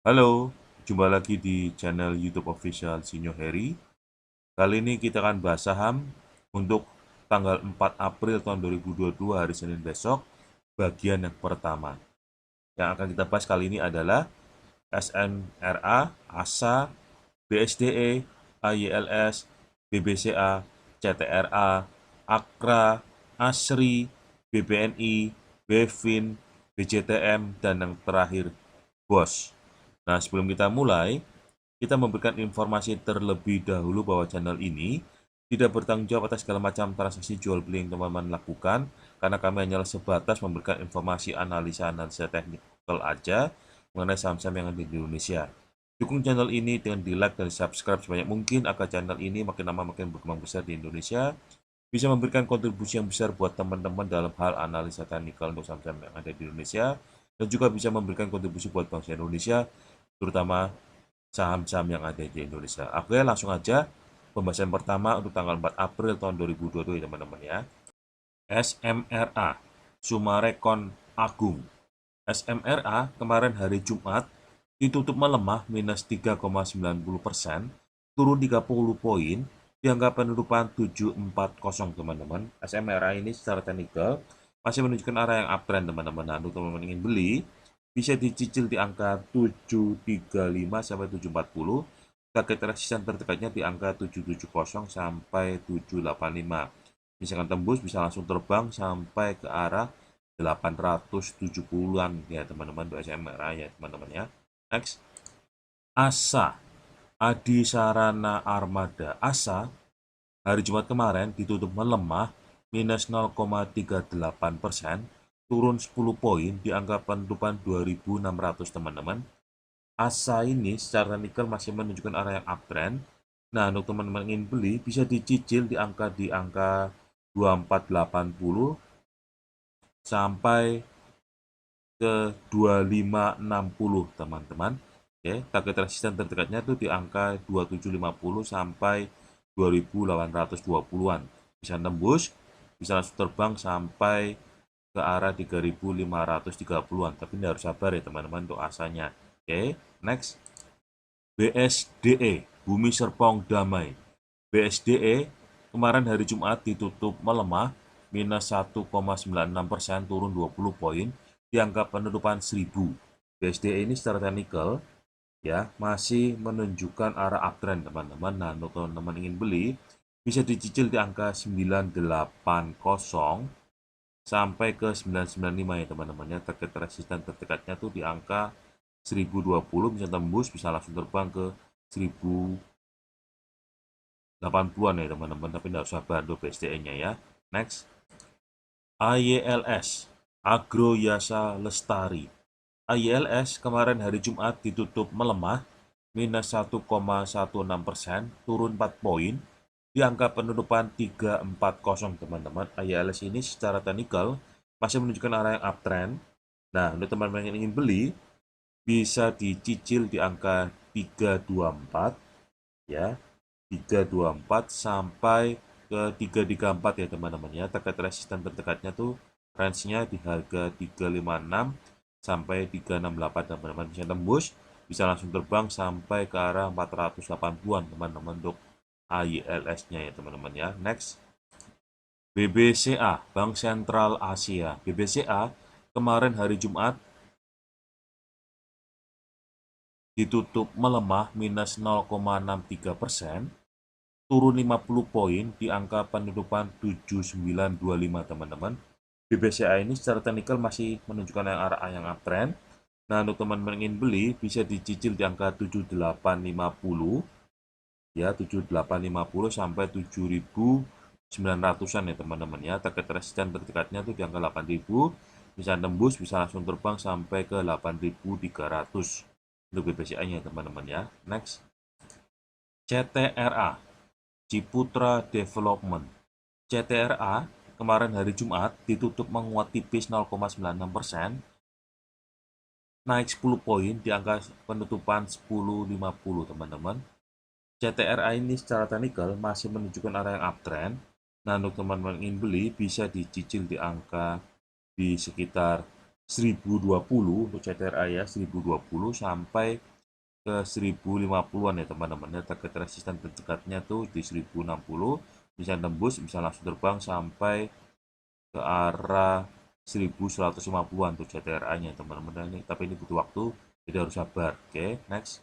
Halo, jumpa lagi di channel YouTube official Sinyo Heri. Kali ini kita akan bahas saham untuk tanggal 4 April tahun 2022 hari Senin besok, bagian yang pertama. Yang akan kita bahas kali ini adalah SMRA, ASA, BSDE, AYLS, BBCA, CTRA, AKRA, ASRI, BBNI, BEFIN, BJTM, dan yang terakhir BOS. Nah, sebelum kita mulai, kita memberikan informasi terlebih dahulu bahwa channel ini tidak bertanggung jawab atas segala macam transaksi jual beli yang teman-teman lakukan, karena kami hanyalah sebatas memberikan informasi analisa-analisa teknikal aja mengenai saham-saham yang ada di Indonesia. Dukung channel ini dengan di like dan subscribe sebanyak mungkin agar channel ini makin lama makin berkembang besar di Indonesia, bisa memberikan kontribusi yang besar buat teman-teman dalam hal analisa teknikal untuk saham-saham yang ada di Indonesia, dan juga bisa memberikan kontribusi buat bangsa Indonesia, terutama saham-saham yang ada di Indonesia. Oke, langsung aja pembahasan pertama untuk tanggal 4 April tahun 2022 ya teman-teman ya. SMRA, Sumarekon Agung. SMRA kemarin hari Jumat ditutup melemah minus 3,90%, turun 30 poin, di angka penutupan 740 teman-teman. SMRA ini secara teknikal masih menunjukkan arah yang uptrend teman-teman. Nah, untuk teman-teman ingin beli, bisa dicicil di angka 735 sampai 740. Target resisten terdekatnya di angka 770 sampai 785. Misalkan tembus bisa langsung terbang sampai ke arah 870-an ya teman-teman untuk SMRA ya teman-teman ya. Next, ASA, Adi Sarana Armada. ASA hari Jumat kemarin ditutup melemah minus 0,38%, turun 10 poin di angka penutupan 2.600 teman-teman. ASA ini secara teknikal masih menunjukkan arah yang uptrend. Nah, untuk teman-teman ingin beli bisa dicicil di angka 2480 sampai ke 2560 teman-teman. Oke, target resisten terdekatnya itu di angka 2750 sampai 2820-an. Bisa tembus, bisa langsung terbang sampai ke arah 3530-an. Tapi ini harus sabar ya teman-teman untuk asanya. Oke, next. BSDE, Bumi Serpong Damai. BSDE kemarin hari Jumat ditutup melemah minus 1,96%, turun 20 poin di angka penutupan 1000. BSDE ini secara teknikal ya masih menunjukkan arah uptrend teman-teman. Nah, untuk teman-teman ingin beli bisa dicicil di angka 980 sampai ke 995 ya teman-teman ya. Target resisten terdekatnya tuh di angka 1020, bisa tembus, bisa langsung terbang ke 1080-an ya teman-teman, tapi nggak usah bantu BSDE-nya ya. Next, AYLS, Agro Yasa Lestari. AYLS kemarin hari Jumat ditutup melemah minus 1,16%, turun 4 poin di angka penutupan 340 teman-teman. AYLS ini secara teknikal masih menunjukkan arah yang uptrend. Nah, untuk teman-teman yang ingin beli bisa dicicil di angka 324 ya, 324 sampai ke 334 ya teman-teman ya. Target resisten terdekatnya tuh range-nya di harga 356 sampai 368 teman-teman. Bisa tembus, bisa langsung terbang sampai ke arah 480-an teman-teman untuk AYLS-nya ya teman-teman ya. Next, BBCA, Bank Sentral Asia. BBCA kemarin hari Jumat ditutup melemah minus 0,63%, turun 50 poin di angka penutupan 7925 teman-teman. BBCA ini secara teknikal masih menunjukkan yang arah yang uptrend. Nah, untuk teman-teman ingin beli bisa dicicil di angka 7850 ya, 7850 sampai 7900-an ya teman-teman ya. Target resisten terdekatnya tuh di angka 8000, bisa tembus, bisa langsung terbang sampai ke 8300 untuk BBCA-nya teman-teman ya. Next, CTRA, Ciputra Development. CTRA kemarin hari Jumat ditutup menguat tipis 0,96%, naik 10 poin di angka penutupan 1050 teman-teman. CTRA ini secara teknikal masih menunjukkan arah yang uptrend. Nah, untuk teman-teman ingin beli bisa dicicil di angka di sekitar 1020 untuk CTRA ya, 1020 sampai ke 1050-an ya teman-teman ya. Target resisten terdekatnya tuh di 1060, bisa tembus, bisa langsung terbang sampai ke arah 1150-an tuh CTRA-nya teman-teman ini. Tapi ini butuh waktu, jadi harus sabar. Oke, next.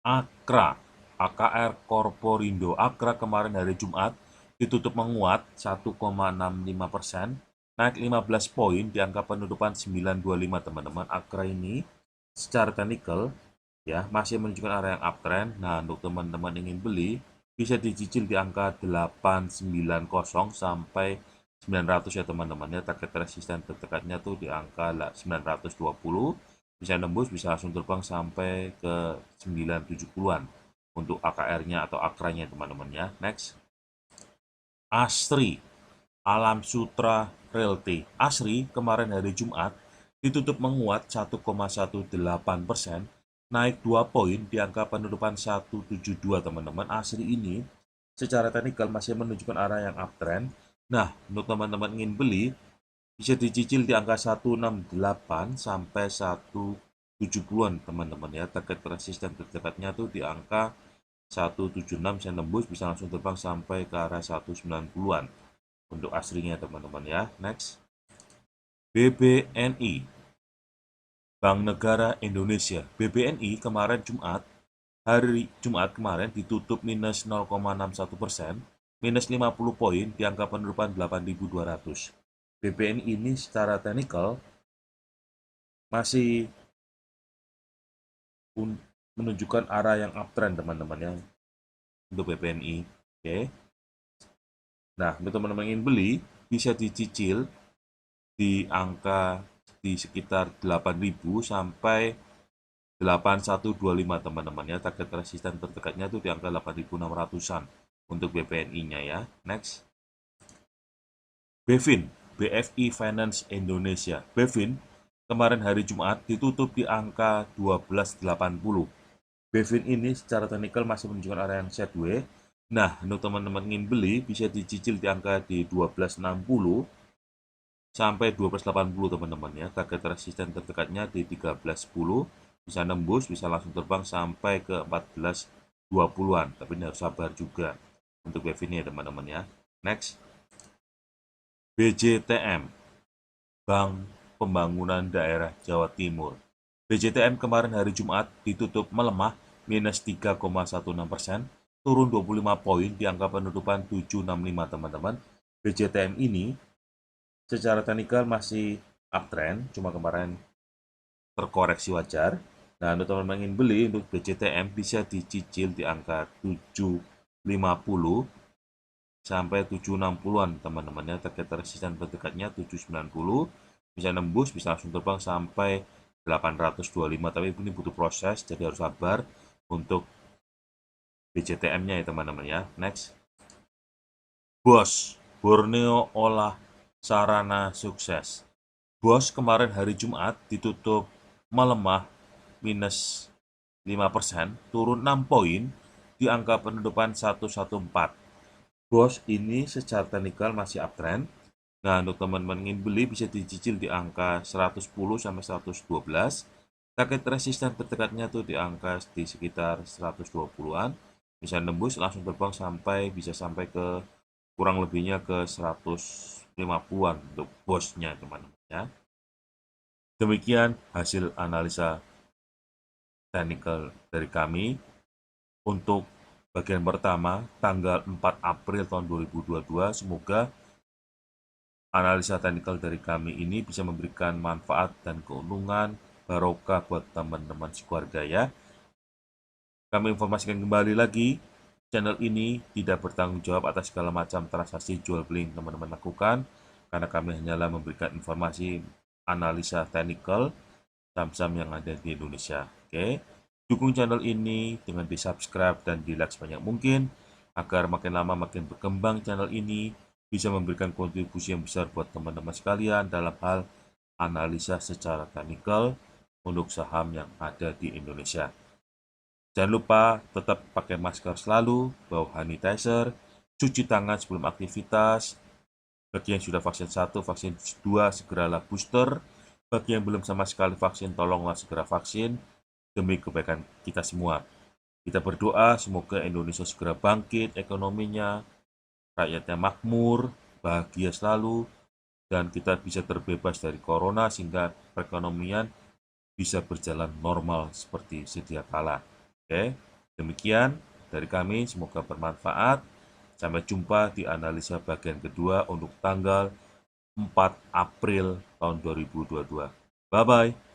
Akra, AKR Korporindo. Akra kemarin hari Jumat ditutup menguat 1,65%, naik 15 poin di angka penutupan 925 teman-teman. Akra ini secara teknikal ya masih menunjukkan area yang uptrend. Nah, untuk teman-teman ingin beli bisa dicicil di angka 890 sampai 900 ya teman-teman ya. Target resisten terdekatnya tuh di angka 920, bisa nembus, bisa langsung terbang sampai ke 970-an untuk AKR-nya atau akranya teman-teman ya. Next. Asri, Alam Sutra Realty. Asri kemarin hari Jumat ditutup menguat 1,18%, naik 2 poin di angka penutupan 172 teman-teman. Asri ini secara teknikal masih menunjukkan arah yang uptrend. Nah, untuk teman-teman ingin beli bisa dicicil di angka 168 sampai 170-an teman-teman ya. Target resisten terdekatnya tuh di angka 176, bisa tembus, bisa langsung terbang sampai ke arah 190-an untuk aslinya teman-teman ya. Next. BBNI, Bank Negara Indonesia. BBNI kemarin hari Jumat kemarin ditutup minus 0,61%, minus 50 poin di angka penutupan 8.200. BBNI ini secara teknikal masih menunjukkan arah yang uptrend teman-teman ya untuk BBNI. Oke. Nah, untuk teman-teman ingin beli bisa dicicil di angka di sekitar 8.000 sampai 8125 teman-teman ya. Target resisten terdekatnya itu di angka 8.600-an untuk BPNI-nya ya. Next. Bevin, BFI Finance Indonesia. Bevin kemarin hari Jumat ditutup di angka 1280. Bevin ini secara teknikal masih menunjukkan area yang sideways. Nah, untuk teman-teman ingin beli bisa dicicil di angka di 1260 sampai 1280 teman-teman ya. Target resisten terdekatnya di 1310, bisa nembus, bisa langsung terbang sampai ke 1420-an. Tapi ini harus sabar juga untuk Bevin ya teman-teman ya. Next. BJTM, Bank Pembangunan Daerah Jawa Timur. BJTM kemarin hari Jumat ditutup melemah minus 3,16%, turun 25 poin di angka penutupan 765 teman-teman. BJTM ini secara teknikal masih uptrend, cuma kemarin terkoreksi wajar. Nah, untuk teman-teman ingin beli untuk BJTM bisa dicicil di angka 750 sampai 760-an teman-teman ya. Target resisten terdekatnya 790, bisa nembus, bisa langsung terbang sampai 825, tapi ini butuh proses, jadi harus sabar untuk BJTM-nya ya teman-teman ya. Next. BOS, Borneo Olah Sarana Sukses. BOS kemarin hari Jumat ditutup melemah minus 5%, turun 6 poin di angka penutupan 114. BOS ini secara teknikal masih uptrend. Nah, untuk teman-teman ingin beli bisa dicicil di angka 110 sampai 112. Target resisten terdekatnya tuh di angka di sekitar 120-an. Bisa nembus langsung terbang sampai bisa sampai ke kurang lebihnya ke 150-an untuk BOS-nya teman-teman ya. Demikian hasil analisa teknikal dari kami untuk bagian pertama tanggal 4 April tahun 2022. Semoga analisa teknikal dari kami ini bisa memberikan manfaat dan keuntungan barokah buat teman-teman sekeluarga ya. Kami informasikan kembali lagi, channel ini tidak bertanggung jawab atas segala macam transaksi jual beli yang teman-teman lakukan, karena kami hanyalah memberikan informasi analisa teknikal saham-saham yang ada di Indonesia. Oke. Dukung channel ini dengan di-subscribe dan di-like sebanyak mungkin, agar makin lama makin berkembang channel ini, bisa memberikan kontribusi yang besar buat teman-teman sekalian dalam hal analisa secara teknikal untuk saham yang ada di Indonesia. Jangan lupa tetap pakai masker selalu, bawa hand sanitizer, cuci tangan sebelum aktivitas. Bagi yang sudah vaksin 1, vaksin 2, segeralah booster. Bagi yang belum sama sekali vaksin, tolonglah segera vaksin. demi kebaikan kita semua. Kita berdoa semoga Indonesia segera bangkit ekonominya, rakyatnya makmur, bahagia selalu, dan kita bisa terbebas dari corona sehingga perekonomian bisa berjalan normal seperti sedia kala. Oke, demikian dari kami, semoga bermanfaat. Sampai jumpa di analisa bagian kedua untuk tanggal 4 April tahun 2022. Bye-bye.